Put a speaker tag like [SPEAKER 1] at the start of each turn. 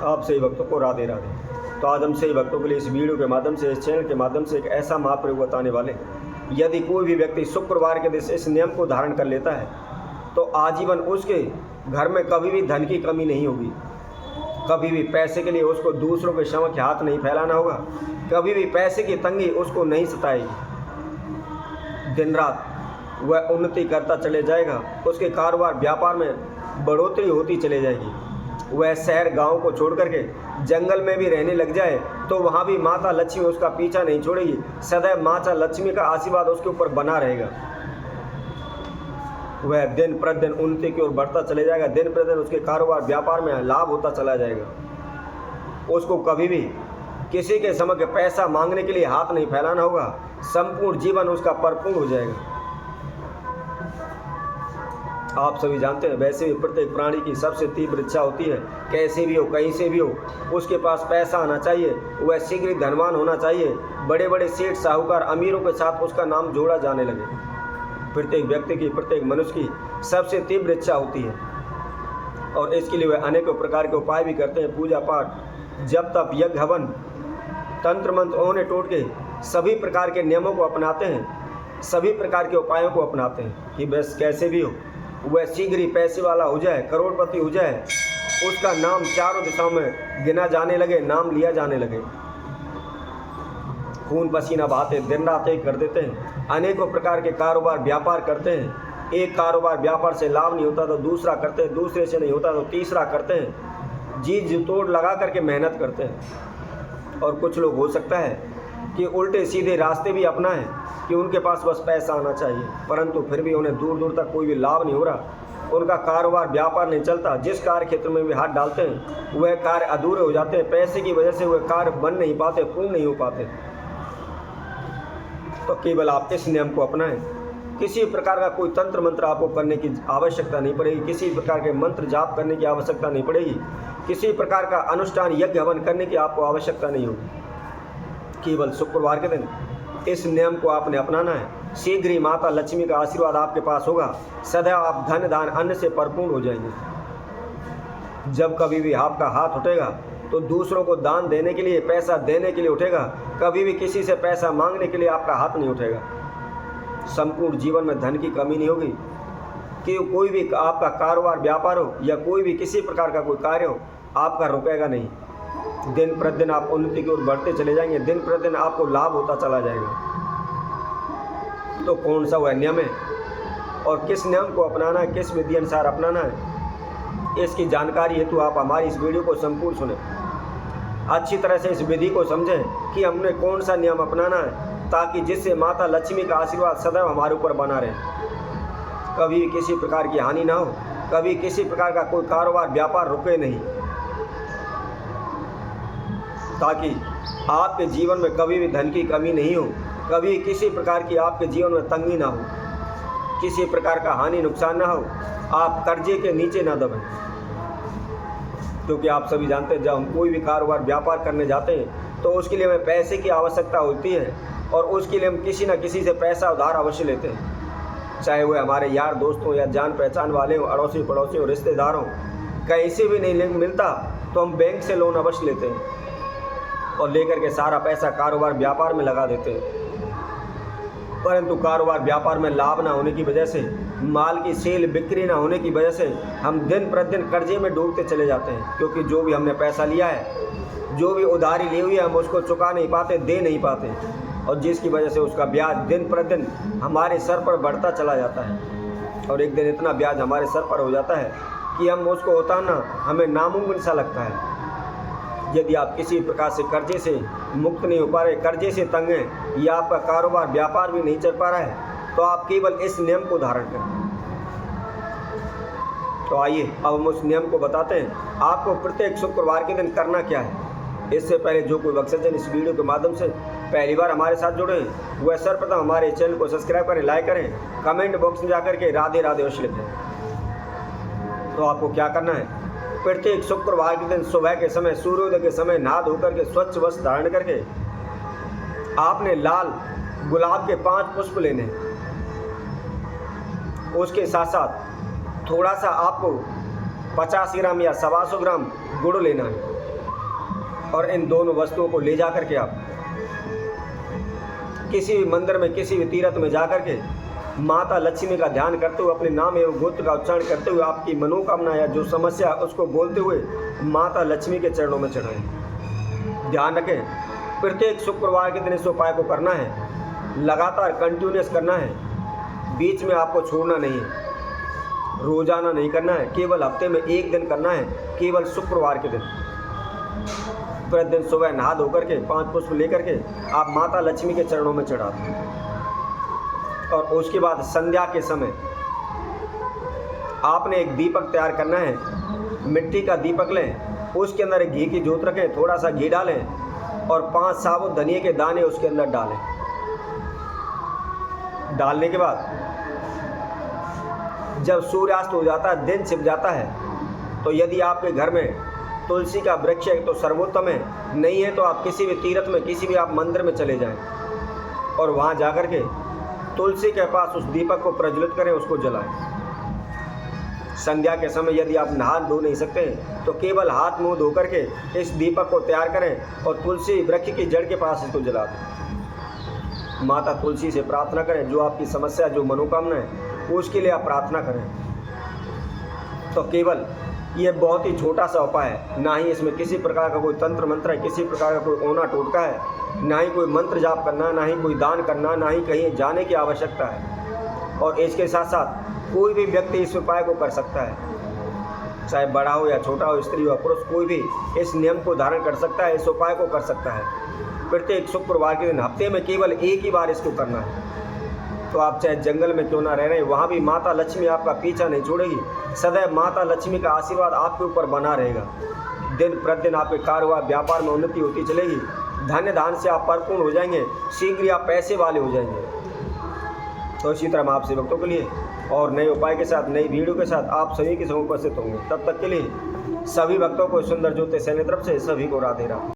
[SPEAKER 1] आप सही भक्तों को राधे राधे। तो आज हम सही भक्तों के लिए इस वीडियो के माध्यम से, इस चैनल के माध्यम से एक ऐसा महाप्रयोग बताने वाले, यदि कोई भी व्यक्ति शुक्रवार के दिन इस नियम को धारण कर लेता है तो आजीवन उसके घर में कभी भी धन की कमी नहीं होगी, कभी भी पैसे के लिए उसको दूसरों के समक्ष हाथ नहीं फैलाना होगा, कभी भी पैसे की तंगी उसको नहीं सताएगी। दिन रात वह उन्नति करता चले जाएगा, उसके कारोबार व्यापार में बढ़ोतरी होती चली जाएगी। वह शहर गांव को छोड़ करके जंगल में भी रहने लग जाए तो वहाँ भी माता लक्ष्मी उसका पीछा नहीं छोड़ेगी, सदैव माता लक्ष्मी का आशीर्वाद उसके ऊपर बना रहेगा। वह दिन प्रतिदिन उन्नति की ओर बढ़ता चले जाएगा, दिन प्रतिदिन उसके कारोबार व्यापार में लाभ होता चला जाएगा। उसको कभी भी किसी के समक्ष पैसा मांगने के लिए हाथ नहीं फैलाना होगा, संपूर्ण जीवन उसका परिपूर्ण हो जाएगा। आप सभी जानते हैं, वैसे भी प्रत्येक प्राणी की सबसे तीव्र इच्छा होती है, कैसे भी हो कहीं से भी हो उसके पास पैसा आना चाहिए, वह शीघ्र ही धनवान होना चाहिए, बड़े बड़े सेठ साहूकार अमीरों के साथ उसका नाम जोड़ा जाने लगे। प्रत्येक व्यक्ति की, प्रत्येक मनुष्य की सबसे तीव्र इच्छा होती है और इसके लिए वह अनेकों प्रकार के उपाय भी करते हैं, पूजा पाठ, जप तप, यज्ञ हवन, तंत्र मंत्र, ओने टोटके, सभी प्रकार के नियमों को अपनाते हैं, सभी प्रकार के उपायों को अपनाते हैं कि बस कैसे भी हो वह शीघ्र ही पैसे वाला हो जाए, करोड़पति हो जाए, उसका नाम चारों दिशाओं में गिना जाने लगे, नाम लिया जाने लगे। खून पसीना बहाते दिन रात एक कर देते हैं, अनेकों प्रकार के कारोबार व्यापार करते हैं। एक कारोबार व्यापार से लाभ नहीं होता तो दूसरा करते हैं, दूसरे से नहीं होता तो तीसरा करते हैं, जी तोड़ लगा करके मेहनत करते हैं। और कुछ लोग हो सकता है कि उल्टे सीधे रास्ते भी अपनाएं कि उनके पास बस पैसा आना चाहिए, परंतु फिर भी उन्हें दूर दूर तक कोई भी लाभ नहीं हो रहा, उनका कारोबार व्यापार नहीं चलता। जिस कार्य क्षेत्र में भी हाथ डालते हैं वह कार्य अधूरे हो जाते हैं, पैसे की वजह से वह कार्य बन नहीं पाते, पूर्ण नहीं हो पाते। तो केवल आप इस नियम को अपनाएं, किसी प्रकार का कोई तंत्र मंत्र आपको करने की आवश्यकता नहीं पड़ेगी, किसी प्रकार के मंत्र जाप करने की आवश्यकता नहीं पड़ेगी, किसी प्रकार का अनुष्ठान यज्ञ हवन करने की आपको आवश्यकता नहीं होगी। केवल शुक्रवार के दिन इस नियम को आपने अपनाना है, शीघ्र ही माता लक्ष्मी का आशीर्वाद आपके पास होगा, सदैव आप धन दान अन्न से परिपूर्ण हो जाएंगे। जब कभी भी आपका हाथ उठेगा तो दूसरों को दान देने के लिए, पैसा देने के लिए उठेगा, कभी भी किसी से पैसा मांगने के लिए आपका हाथ नहीं उठेगा। संपूर्ण जीवन में धन की कमी नहीं होगी कि कोई भी आपका कारोबार व्यापार हो या कोई भी किसी प्रकार का कोई कार्य हो आपका रुकेगा नहीं। दिन प्रतिदिन आप उन्नति की ओर बढ़ते चले जाएंगे, दिन प्रतिदिन आपको लाभ होता चला जाएगा। तो कौन सा वह नियम है और किस नियम को अपनाना है, किस विधि अनुसार अपनाना है, इसकी जानकारी हेतु आप हमारी इस वीडियो को संपूर्ण सुने, अच्छी तरह से इस विधि को समझें कि हमने कौन सा नियम अपनाना है, ताकि जिससे माता लक्ष्मी का आशीर्वाद सदैव हमारे ऊपर बना रहे, कभी किसी प्रकार की हानि ना हो, कभी किसी प्रकार का कोई कारोबार व्यापार रुके नहीं, ताकि आपके जीवन में कभी भी धन की कमी नहीं हो, कभी किसी प्रकार की आपके जीवन में तंगी ना हो, किसी प्रकार का हानि नुकसान ना हो, आप कर्जे के नीचे ना दबें। क्योंकि आप सभी जानते हैं, जब हम कोई भी कारोबार व्यापार करने जाते हैं तो उसके लिए हमें पैसे की आवश्यकता होती है और उसके लिए हम किसी न किसी से पैसा उधार अवश्य लेते हैं, चाहे वह हमारे यार दोस्त हो या जान पहचान वाले हो, अड़ोसी पड़ोसी हो, रिश्तेदार हो। कहीं से भी नहीं मिलता तो हम बैंक से लोन अवश्य लेते हैं और लेकर के सारा पैसा कारोबार व्यापार में लगा देते हैं। परंतु कारोबार व्यापार में लाभ ना होने की वजह से, माल की सेल बिक्री ना होने की वजह से हम दिन प्रतिदिन कर्जे में डूबते चले जाते हैं, क्योंकि जो भी हमने पैसा लिया है, जो भी उधारी ली हुई है, हम उसको चुका नहीं पाते, दे नहीं पाते, और जिसकी वजह से उसका ब्याज दिन प्रतिदिन हमारे सर पर बढ़ता चला जाता है। और एक दिन इतना ब्याज हमारे सर पर हो जाता है कि हम उसको उतारना हमें नामुमकिन सा लगता है। यदि आप किसी प्रकार से कर्जे से मुक्त नहीं हो पा रहे, कर्जे से तंग हैं या आपका कारोबार व्यापार भी नहीं चल पा रहा है, तो आप केवल इस नियम को धारण करें। तो आइए अब हम उस नियम को बताते हैं, आपको प्रत्येक शुक्रवार के दिन करना क्या है। इससे पहले जो कोई भक्तजन इस वीडियो के माध्यम से पहली बार हमारे साथ जुड़े हैं वह सर्वप्रथम हमारे चैनल को सब्सक्राइब करें, लाइक करें, कमेंट बॉक्स में जाकर के राधे राधे अवश्य लिखें। तो आपको क्या करना है, प्रत्येक शुक्रवार के दिन सुबह के समय, सूर्योदय के समय नहा धोकर के स्वच्छ वस्त्र धारण करके आपने लाल गुलाब के 5 पुष्प लेने, उसके साथ साथ थोड़ा सा आपको 50 ग्राम या 125 ग्राम गुड़ लेना है। और इन दोनों वस्तुओं को ले जा करके आप किसी भी मंदिर में, किसी भी तीर्थ में जा करके माता लक्ष्मी का ध्यान करते हुए, अपने नाम एवं गोत्र का उच्चारण करते हुए, आपकी मनोकामना या जो समस्या उसको बोलते हुए माता लक्ष्मी के चरणों में चढ़ाएं। ध्यान रखें, प्रत्येक शुक्रवार के दिन इस उपाय को करना है, लगातार कंटिन्यूस करना है, बीच में आपको छोड़ना नहीं है, रोजाना नहीं करना है, केवल हफ्ते में एक दिन करना है, केवल शुक्रवार के दिन। प्रतिदिन सुबह नहा धो करके 5 पुष्प लेकर के आप माता लक्ष्मी के चरणों में चढ़ाते हैं और उसके बाद संध्या के समय आपने एक दीपक तैयार करना है। मिट्टी का दीपक लें, उसके अंदर एक घी की जोत रखें, थोड़ा सा घी डालें और 5 साबुत धनिए के दाने उसके अंदर डालें। डालने के बाद जब सूर्यास्त हो जाता है, दिन छिप जाता है, तो यदि आपके घर में तुलसी का वृक्ष है तो सर्वोत्तम है, नहीं है तो आप किसी भी तीर्थ में, किसी भी आप मंदिर में चले जाएं और वहाँ जाकर के तुलसी के पास उस दीपक को प्रज्वलित करें, उसको जलाएं। संध्या के समय यदि आप नहा धो नहीं सकते तो केवल हाथ मुंह धो करके इस दीपक को तैयार करें और तुलसी वृक्ष की जड़ के पास इसको जला दें। माता तुलसी से प्रार्थना करें, जो आपकी समस्या, जो मनोकामना है उसके लिए आप प्रार्थना करें। तो केवल ये बहुत ही छोटा सा उपाय है, ना ही इसमें किसी प्रकार का कोई तंत्र मंत्र है, किसी प्रकार का कोई ओना टोटका है, ना ही कोई मंत्र जाप करना, ना ही कोई दान करना, ना ही कहीं जाने की आवश्यकता है। और इसके साथ साथ कोई भी व्यक्ति इस उपाय को कर सकता है, चाहे बड़ा हो या छोटा हो, स्त्री हो पुरुष, कोई भी इस नियम को धारण कर सकता है, इस उपाय को कर सकता है। प्रत्येक शुक्रवार के दिन हफ्ते में केवल एक ही बार इसको करना है। तो आप चाहे जंगल में क्यों ना रह रहे हैं, वहाँ भी माता लक्ष्मी आपका पीछा नहीं छोड़ेगी। सदैव माता लक्ष्मी का आशीर्वाद आपके ऊपर बना रहेगा। दिन प्रतिदिन आपके कारोबार व्यापार में उन्नति होती चलेगी। धन्य धान से आप परिपूर्ण हो जाएंगे, शीघ्र ही आप पैसे वाले हो जाएंगे। तो इसी तरह हम आपसे भक्तों के लिए और नए उपाय के साथ, नई वीडियो के साथ आप सभी के समूह उपस्थित होंगे। तब तक के लिए सभी भक्तों को सुंदर ज्योति सैन्य तरफ से सभी को राधे राधे।